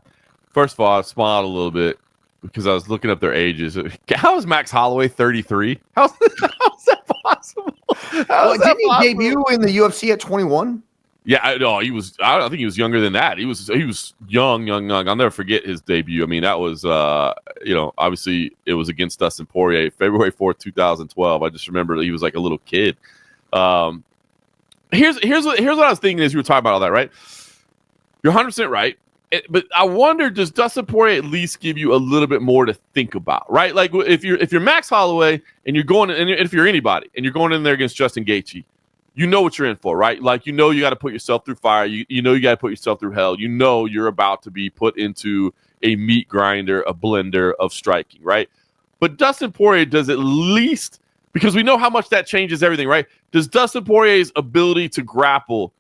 First of all, I smiled a little bit because I was looking up their ages. How is Max Holloway 33? How's that possible? Didn't he debut in the UFC at 21? Yeah, he was. I think he was younger than that. He was young. I'll never forget his debut. That was, obviously it was against Dustin Poirier, February 4th, 2012. I just remember he was like a little kid. Here's what I was thinking as you were talking about all that, right? You're 100% right. But I wonder, does Dustin Poirier at least give you a little bit more to think about, right? Like if you're Max Holloway and you're going, and if you're anybody and you're going in there against Justin Gaethje, you know what you're in for, right? Like you got to put yourself through fire. You got to put yourself through hell. You're about to be put into a meat grinder, a blender of striking, right? But Dustin Poirier does at least, because we know how much that changes everything, right? Does Dustin Poirier's ability to grapple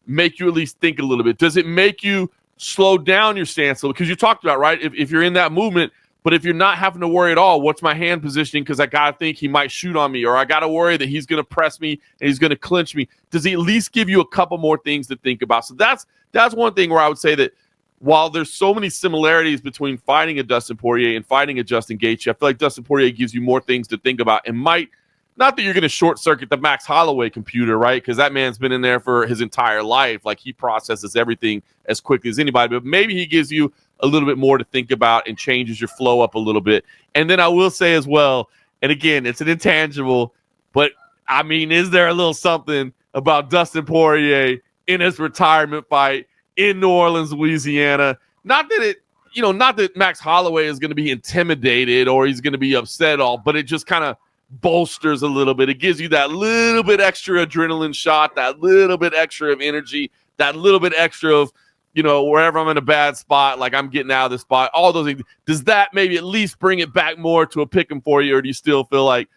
make you at least think a little bit? Does it make you slow down your stance a little? Because you talked about, right, if you're in that movement, but if you're not having to worry at all, what's my hand positioning? Because I got to think he might shoot on me, or I got to worry that he's going to press me and he's going to clinch me. Does he at least give you a couple more things to think about? So that's one thing where I would say that while there's so many similarities between fighting a Dustin Poirier and fighting a Justin Gaethje, I feel like Dustin Poirier gives you more things to think about and might, not that you're going to short circuit the Max Holloway computer, right? Because that man's been in there for his entire life. Like he processes everything as quickly as anybody, but maybe he gives you a little bit more to think about and changes your flow up a little bit. And then I will say as well, and again, it's an intangible, but is there a little something about Dustin Poirier in his retirement fight in New Orleans, Louisiana? Not that Max Holloway is going to be intimidated or he's going to be upset at all, but it just kind of bolsters a little bit. It gives you that little bit extra adrenaline shot, that little bit extra of energy, that little bit extra of, wherever I'm in a bad spot, like I'm getting out of this spot, all those things. Does that maybe at least bring it back more to a pick 'em for you, or do you still feel like,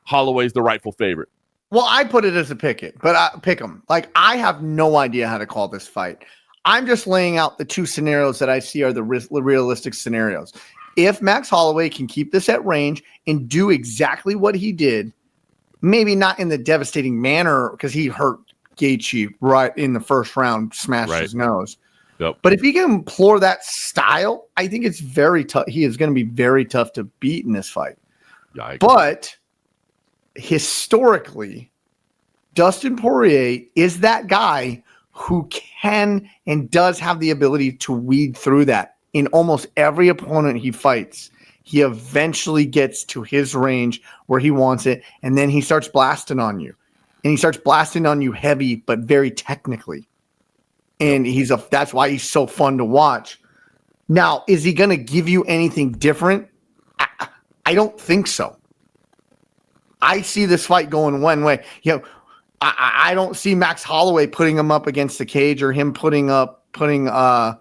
Holloway's the rightful favorite? Well, I put it as a pick pick 'em. Like, I have no idea how to call this fight. I'm just laying out the two scenarios that I see are the realistic scenarios. If Max Holloway can keep this at range and do exactly what he did, maybe not in the devastating manner because he hurt Gaethje right in the first round, smashed his nose. Yep. But if he can employ that style, I think it's very tough. He is going to be very tough to beat in this fight. Yeah, but historically, Dustin Poirier is that guy who can and does have the ability to weed through that. In almost every opponent he fights, he eventually gets to his range where he wants it, and then he starts blasting on you. And he starts blasting on you heavy, but very technically. And that's why he's so fun to watch. Now, is he going to give you anything different? I don't think so. I see this fight going one way. I don't see Max Holloway putting him up against the cage or him putting up Holloway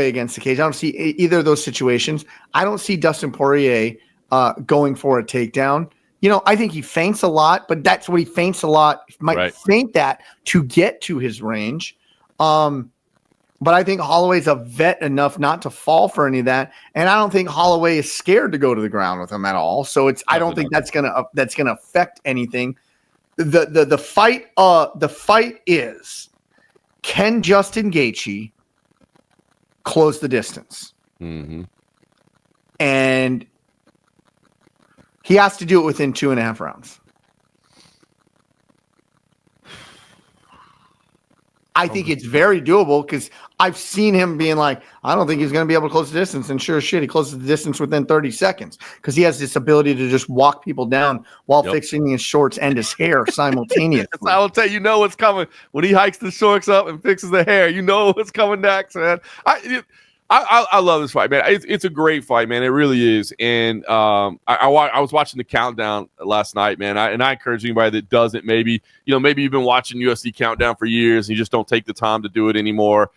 against the cage. I don't see either of those situations. I don't see Dustin Poirier going for a takedown. I think he feints a lot, but that's what he feints a lot. Might feint that to get to his range. But I think Holloway's a vet enough not to fall for any of that, and I don't think Holloway is scared to go to the ground with him at all. So I don't think that's gonna affect anything. The fight is, can Justin Gaethje close the distance? Mm-hmm. And he has to do it within 2.5 rounds. I think it's very doable because I've seen him being like, I don't think he's going to be able to close the distance. And sure as shit, he closes the distance within 30 seconds because he has this ability to just walk people down while fixing his shorts and his hair simultaneously. I will tell you, what's coming when he hikes the shorts up and fixes the hair. You know what's coming next, man. I love this fight, man. It's a great fight, man. It really is. And I was watching the countdown last night, man. I encourage anybody that doesn't, maybe you've been watching UFC Countdown for years and you just don't take the time to do it anymore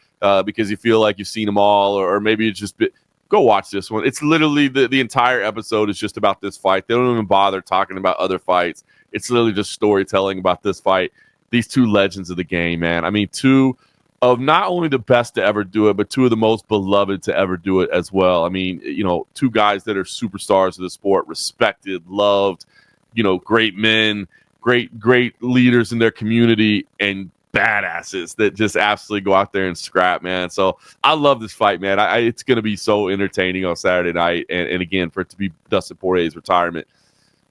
because you feel like you've seen them all, or maybe it's just go watch this one. It's literally the entire episode is just about this fight. They don't even bother talking about other fights. It's literally just storytelling about this fight. These two legends of the game, man. I mean, two of not only the best to ever do it, but two of the most beloved to ever do it as well. I mean, two guys that are superstars of the sport, respected, loved, great men, great leaders in their community, and badasses that just absolutely go out there and scrap, man. So I love this fight, man. It's going to be so entertaining on Saturday night. And again, for it to be Dustin Poirier's retirement,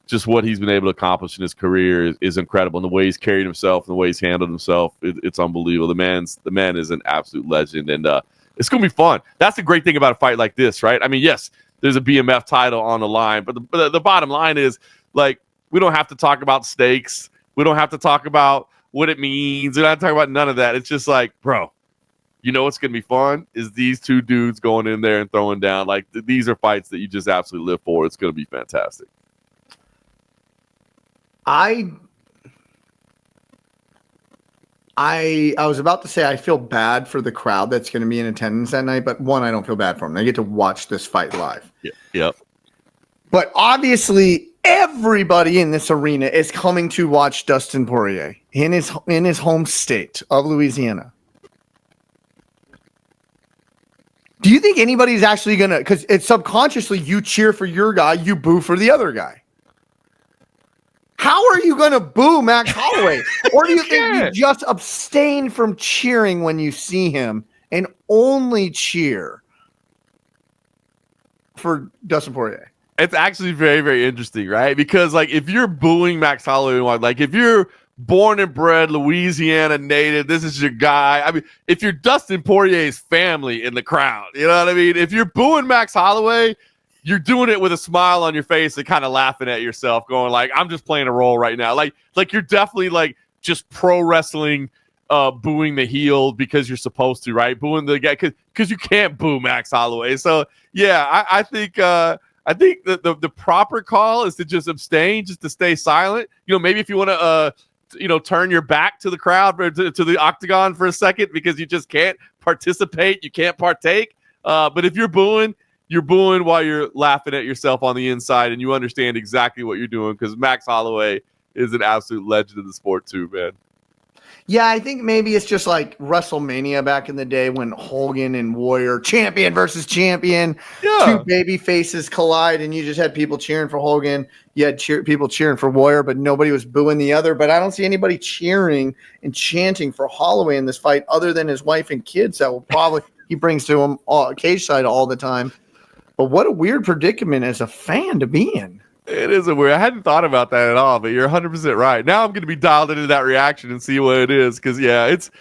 just what he's been able to accomplish in his career is incredible. And the way he's carried himself and the way he's handled himself, it's unbelievable. The man is an absolute legend, and it's going to be fun. That's the great thing about a fight like this, right? I mean, yes, there's a BMF title on the line, but the bottom line is, like, we don't have to talk about stakes. We don't have to talk about what it means. We're not talking about none of that. It's just like, bro, what's going to be fun is these two dudes going in there and throwing down. Like, these are fights that you just absolutely live for. It's going to be fantastic. I was about to say I feel bad for the crowd that's going to be in attendance that night, but one, I don't feel bad for them. They get to watch this fight live. Yeah. Yep. But obviously, everybody in this arena is coming to watch Dustin Poirier in his home state of Louisiana. Do you think anybody's actually going to, because it's subconsciously you cheer for your guy, you boo for the other guy. How are you going to boo Max Holloway? Or do you think you just abstain from cheering when you see him and only cheer for Dustin Poirier? It's actually very, very interesting, right? Because, like, if you're booing Max Holloway, like, if you're born and bred Louisiana native, this is your guy. I mean, if you're Dustin Poirier's family in the crowd, you know what I mean? If you're booing Max Holloway, you're doing it with a smile on your face and kind of laughing at yourself, going like, I'm just playing a role right now. Like you're definitely like just pro wrestling, booing the heel because you're supposed to, right? Booing the guy because you can't boo Max Holloway. So yeah, I think the proper call is to just abstain, just to stay silent. Maybe if you want to turn your back to the crowd to the octagon for a second because you just can't participate, you can't partake. But if you're booing, you're booing while you're laughing at yourself on the inside, and you understand exactly what you're doing because Max Holloway is an absolute legend of the sport too, man. Yeah, I think maybe it's just like WrestleMania back in the day when Hogan and Warrior, champion versus champion, two baby faces collide, and you just had people cheering for Hogan. You had people cheering for Warrior, but nobody was booing the other. But I don't see anybody cheering and chanting for Holloway in this fight other than his wife and kids that will probably he brings to him Cageside all the time. But what a weird predicament as a fan to be in. It is a weird. I hadn't thought about that at all, but you're 100% right. Now I'm going to be dialed into that reaction and see what it is because, yeah, it's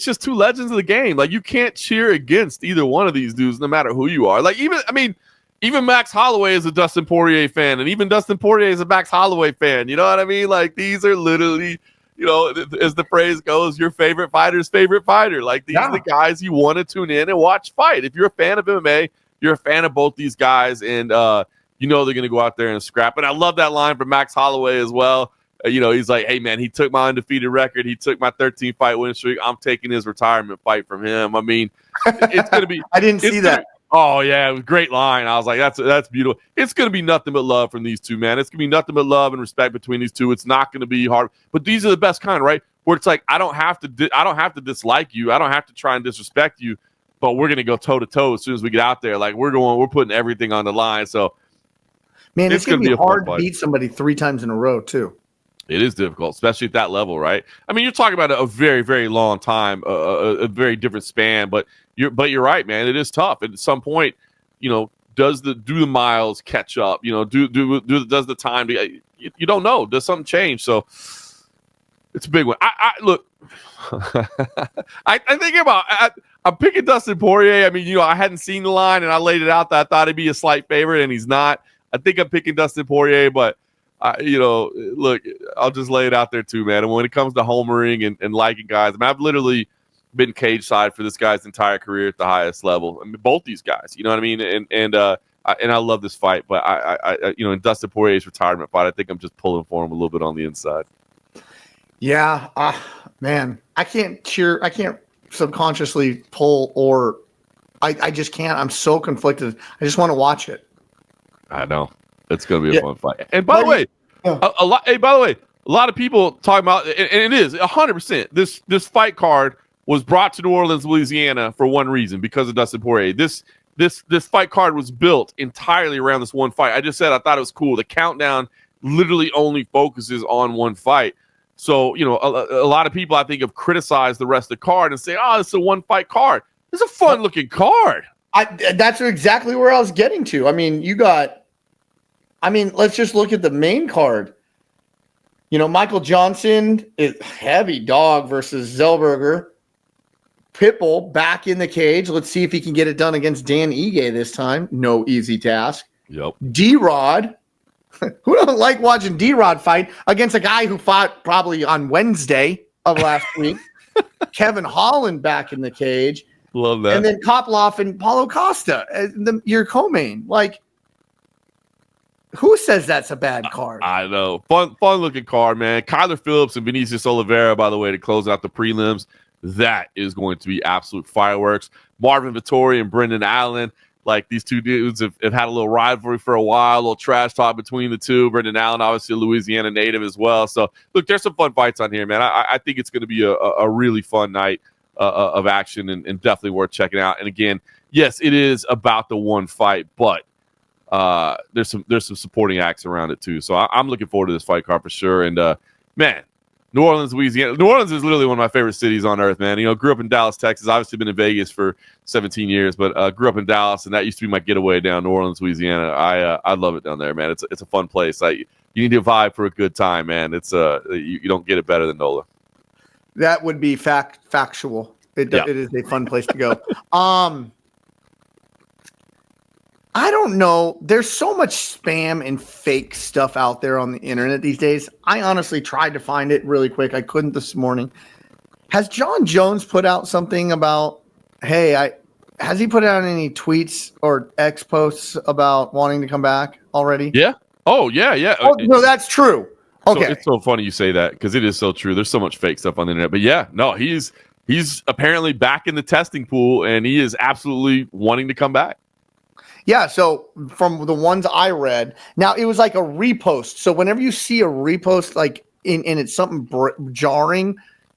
just two legends of the game. Like, you can't cheer against either one of these dudes no matter who you are. Like, even Max Holloway is a Dustin Poirier fan, and even Dustin Poirier is a Max Holloway fan. You know what I mean? Like, these are literally, as the phrase goes, your favorite fighter's favorite fighter. Like, these are the guys you want to tune in and watch fight. If you're a fan of MMA, you're a fan of both these guys, and they're going to go out there and scrap. And I love that line from Max Holloway as well. He's like, hey, man, he took my undefeated record. He took my 13-fight win streak. I'm taking his retirement fight from him. I mean, it's going to be – I didn't see that. Oh, yeah, it was a great line. I was like, that's beautiful. It's going to be nothing but love from these two, man. It's going to be nothing but love and respect between these two. It's not going to be hard. But these are the best kind, right? Where it's like, I don't have to dislike you. I don't have to try and disrespect you. But we're going to go toe-to-toe as soon as we get out there. Like, we're putting everything on the line. So, man, it's going to be hard to beat somebody 3 times in a row, too. It is difficult, especially at that level, right? I mean, you're talking about a very, very long time, a very different span. But you're right, man. It is tough. At some point, do the miles catch up? Does the time? You don't know. Does something change? So it's a big one. I look. I think about. I'm picking Dustin Poirier. I mean, I hadn't seen the line, and I laid it out that I thought he'd be a slight favorite, and he's not. I think I'm picking Dustin Poirier, but look, I'll just lay it out there too, man. And when it comes to homering and liking guys, I mean, I've literally been cage side for this guy's entire career at the highest level. I mean, both these guys, you know what I mean? And I love this fight, but I in Dustin Poirier's retirement fight, I think I'm just pulling for him a little bit on the inside. Yeah, man, I can't subconsciously pull, or I just can't. I'm so conflicted. I just want to watch it. I know it's going to be a fun fight. And by the way, a lot of people talking about, and it is 100%. This fight card was brought to New Orleans, Louisiana, for one reason, because of Dustin Poirier. This fight card was built entirely around this one fight. I just said I thought it was cool. The countdown literally only focuses on one fight. So, a lot of people, I think, have criticized the rest of the card and say, oh, it's a one-fight card. It's a fun-looking card. That's exactly where I was getting to. I mean, let's just look at the main card. Michael Johnson is heavy dog versus Zellberger. Pitbull back in the cage. Let's see if he can get it done against Dan Ige this time. No easy task. Yep. D-Rod. Who doesn't like watching D-Rod fight against a guy who fought probably on Wednesday of last week? Kevin Holland back in the cage. Love that. And then Koploff and Paulo Costa, your co-main. Like, who says that's a bad card? I know. Fun looking card, man. Kyler Phillips and Vinicius Oliveira, by the way, to close out the prelims. That is going to be absolute fireworks. Marvin Vettori and Brendan Allen. Like, these two dudes have had a little rivalry for a while, a little trash talk between the two. Brendan Allen, obviously a Louisiana native as well. So, look, there's some fun fights on here, man. I think it's going to be a really fun night of action and definitely worth checking out. And, again, yes, it is about the one fight, but there's some supporting acts around it too. So I'm looking forward to this fight card for sure. And, man, New Orleans, Louisiana. New Orleans is literally one of my favorite cities on earth, man. Grew up in Dallas, Texas. Obviously been in Vegas for 17 years, but grew up in Dallas, and that used to be my getaway down New Orleans, Louisiana. I love it down there, man. It's a fun place. You need to vibe for a good time, man. It's you don't get it better than NOLA. That would be factual. It is a fun place to go. I don't know. There's so much spam and fake stuff out there on the internet these days. I honestly tried to find it really quick. I couldn't this morning. Has Jon Jones put out something about, has he put out any tweets or X posts about wanting to come back already? Yeah. Oh, yeah. Oh, no, that's true. Okay. So it's so funny you say that because it is so true. There's so much fake stuff on the internet. But yeah, no, he's apparently back in the testing pool, and he is absolutely wanting to come back. Yeah, so from the ones I read, now it was like a repost. So whenever you see a repost, like and it's something jarring,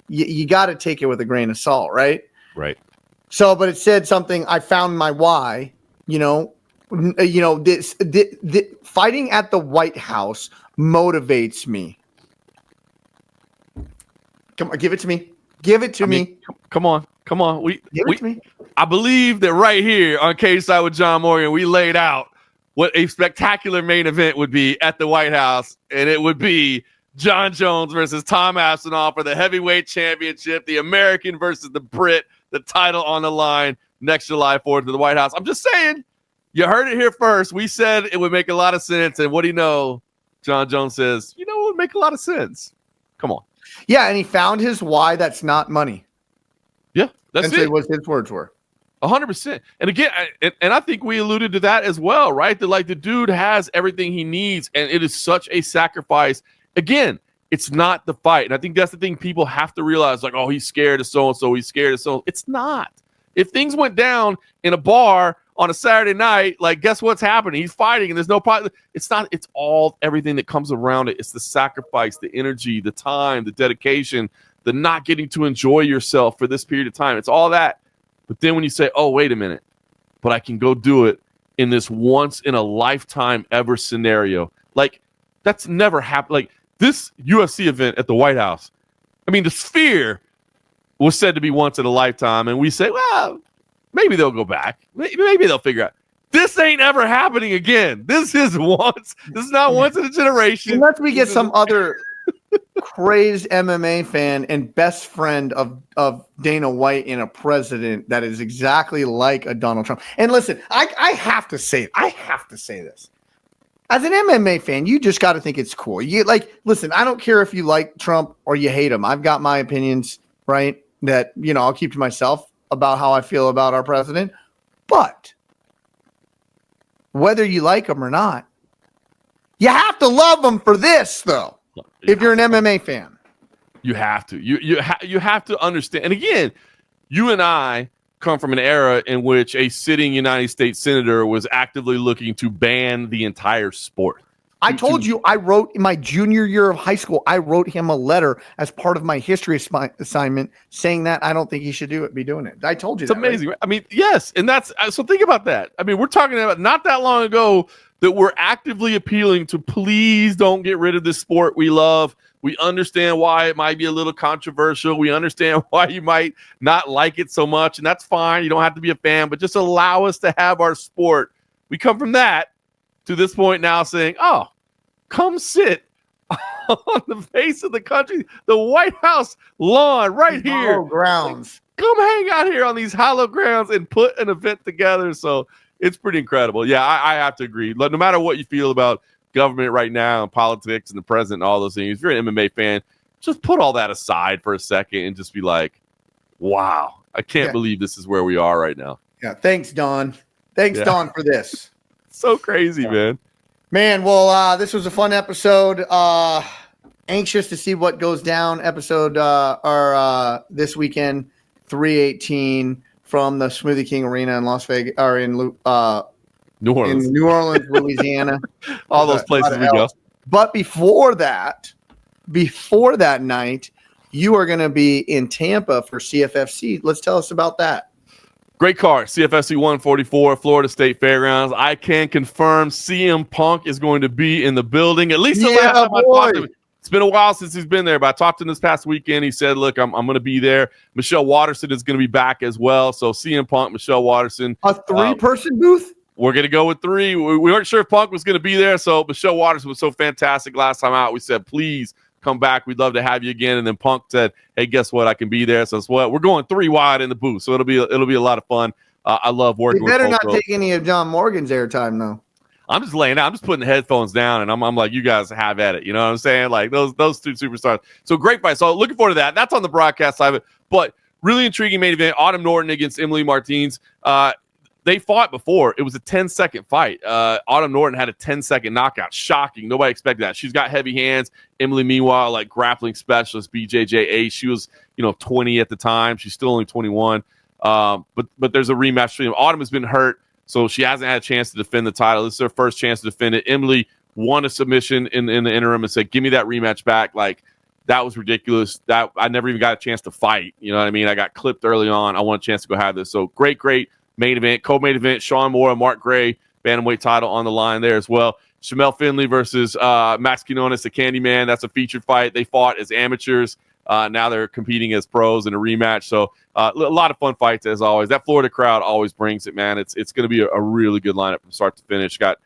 you got to take it with a grain of salt, right? Right. So, but it said something. I found my why. This fighting at the White House motivates me. Come on, give it to me. Give it to me. Come on. Give it to me. I believe that right here on Cageside with John Morgan, we laid out what a spectacular main event would be at the White House, and it would be Jon Jones versus Tom Aspinall for the heavyweight championship, the American versus the Brit, the title on the line next July 4th to the White House. I'm just saying, you heard it here first. We said it would make a lot of sense, and what do you know? Jon Jones says, it would make a lot of sense. Come on. Yeah, and he found his why. That's not money. Yeah, that's it. What his words were. 100%. And again, and I think we alluded to that as well, right? That like the dude has everything he needs, and it is such a sacrifice. Again, it's not the fight. And I think that's the thing people have to realize, like, oh, he's scared of so-and-so, he's scared of so. It's not. If things went down in a bar on a Saturday night, like, guess what's happening? He's fighting, and there's no problem. It's not. It's all everything that comes around it. It's the sacrifice, the energy, the time, the dedication, the not getting to enjoy yourself for this period of time. It's all that. But then when you say, oh, wait a minute, but I can go do it in this once in a lifetime ever scenario. Like, that's never happened. Like, this UFC event at the White House, I mean, the Sphere was said to be once in a lifetime. And we say, well, maybe they'll go back. Maybe they'll figure out. This ain't ever happening again. This is not once in a generation. Unless we get some other crazed MMA fan and best friend of Dana White and a president that is exactly like a Donald Trump. And listen, I have to say this. As an MMA fan, you just got to think it's cool. Listen, I don't care if you like Trump or you hate him. I've got my opinions, right? That, I'll keep to myself about how I feel about our president. But whether you like him or not, you have to love him for this, though. If you're an MMA fan, you have to. You have to understand. And again, you and I come from an era in which a sitting United States senator was actively looking to ban the entire sport. I told you, I wrote in my junior year of high school, I wrote him a letter as part of my history assignment saying that I don't think he should be doing it. I told you it's that. Amazing. Right? I mean, yes. And so think about that. I mean, we're talking about not that long ago that we're actively appealing to please don't get rid of this sport we love. We understand why it might be a little controversial. We understand why you might not like it so much, and that's fine. You don't have to be a fan, but just allow us to have our sport. We come from that to this point now saying, oh, come sit on the face of the country, the White House lawn right here. Grounds. Come hang out here on these hallowed grounds and put an event together. So it's pretty incredible. Yeah, I have to agree. No matter what you feel about government right now and politics and the president and all those things, if you're an MMA fan, just put all that aside for a second and just be like, wow, I can't believe this is where we are right now. Yeah. Thanks, Don. Don, for this. So crazy, man. Man, well, this was a fun episode. Anxious to see what goes down. Episode this weekend, 3/18 from the Smoothie King Arena in Las Vegas, or in New Orleans, Louisiana. All those places we go. But before that night, you are going to be in Tampa for CFFC. Let's tell us about that. Great card, CFFC 144, Florida State Fairgrounds. I can confirm CM Punk is going to be in the building. At least the last time I talked to him. It's been a while since he's been there, but I talked to him this past weekend. He said, look, I'm going to be there. Michelle Waterson is going to be back as well. So CM Punk, Michelle Waterson. A three-person booth? We're going to go with three. We weren't sure if Punk was going to be there, so Michelle Waterson was so fantastic last time out. We said, please come back. We'd love to have you again. And then Punk said, hey, guess what? I can be there. So we're going three wide in the booth. So it'll be a lot of fun. I love working with You better not take any of John Morgan's airtime, though. I'm just laying out. I'm just putting the headphones down, and I'm like, you guys have at it. You know what I'm saying? Like those two superstars. So great fight. So looking forward to that. That's on the broadcast side of it. But really intriguing main event. Autumn Norton against Emily Martins. They fought before. It was a 10-second fight. Autumn Norton had a 10-second knockout. Shocking. Nobody expected that. She's got heavy hands. Emily, meanwhile, like grappling specialist, BJJ ace. She was 20 at the time. She's still only 21. But there's a rematch between them. Autumn has been hurt. So she hasn't had a chance to defend the title. This is her first chance to defend it. Emily won a submission in the interim and said, give me that rematch back. Like, that was ridiculous. That I never even got a chance to fight. You know what I mean? I got clipped early on. I want a chance to go have this. So great main event, co-main event. Sean Moore and Mark Gray, bantamweight title on the line there as well. Shamel Finley versus Max Quinones, the Candyman. That's a featured fight. They fought as amateurs. Now they're competing as pros in a rematch. So a lot of fun fights as always. That Florida crowd always brings it, man. It's going to be a really good lineup from start to finish. Got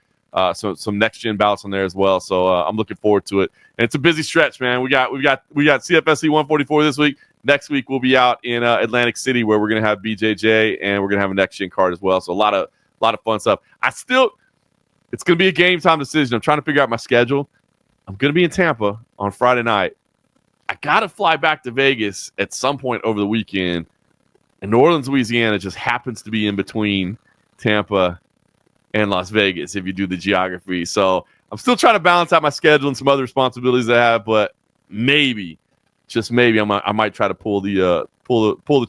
some next gen bouts on there as well. So I'm looking forward to it. And it's a busy stretch, man. We got CFFC 144 this week. Next week we'll be out in Atlantic City where we're going to have BJJ and we're going to have a next gen card as well. So a lot of fun stuff. It's going to be a game time decision. I'm trying to figure out my schedule. I'm going to be in Tampa on Friday night. I got to fly back to Vegas at some point over the weekend. And New Orleans, Louisiana just happens to be in between Tampa and Las Vegas if you do the geography. So I'm still trying to balance out my schedule and some other responsibilities I have, but maybe, just maybe, I might try to pull the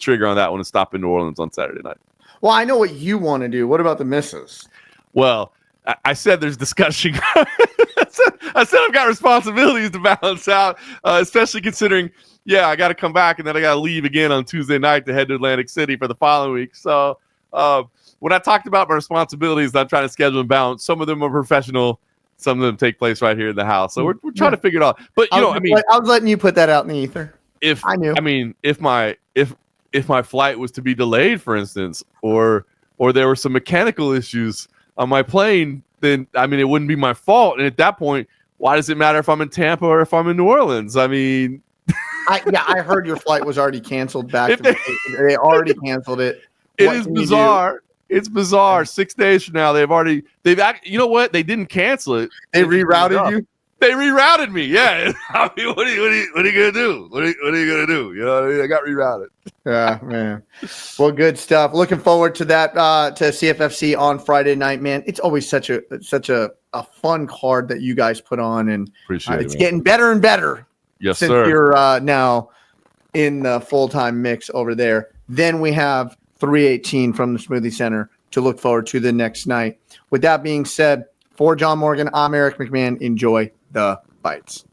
trigger on that one and stop in New Orleans on Saturday night. Well, I know what you want to do. What about the missus? Well, I said there's discussion. I said I've got responsibilities to balance out, especially considering, I got to come back and then I got to leave again on Tuesday night to head to Atlantic City for the following week. So when I talked about my responsibilities, I'm trying to schedule and balance. Some of them are professional. Some of them take place right here in the house. So we're trying to figure it out. But, I was letting you put that out in the ether. If my flight was to be delayed, for instance, or there were some mechanical issues on my plane, then it wouldn't be my fault. And at that point, why does it matter if I'm in Tampa or if I'm in New Orleans? I heard your flight was already canceled back. They already canceled it. It is bizarre. It's bizarre. 6 days from now, you know what? They didn't cancel it. They rerouted you. They rerouted me. Yeah. What are you gonna do? What are you gonna do? You know what I mean? I got rerouted. Yeah, man. Well, good stuff. Looking forward to that to CFFC on Friday night, man. It's always such a fun card that you guys put on, and it's getting better and better. Yes, since sir. You're now in the full-time mix over there. Then we have 318 from the Smoothie Center to look forward to the next night. With that being said, for John Morgan, I'm Eric McMahon. Enjoy the fights.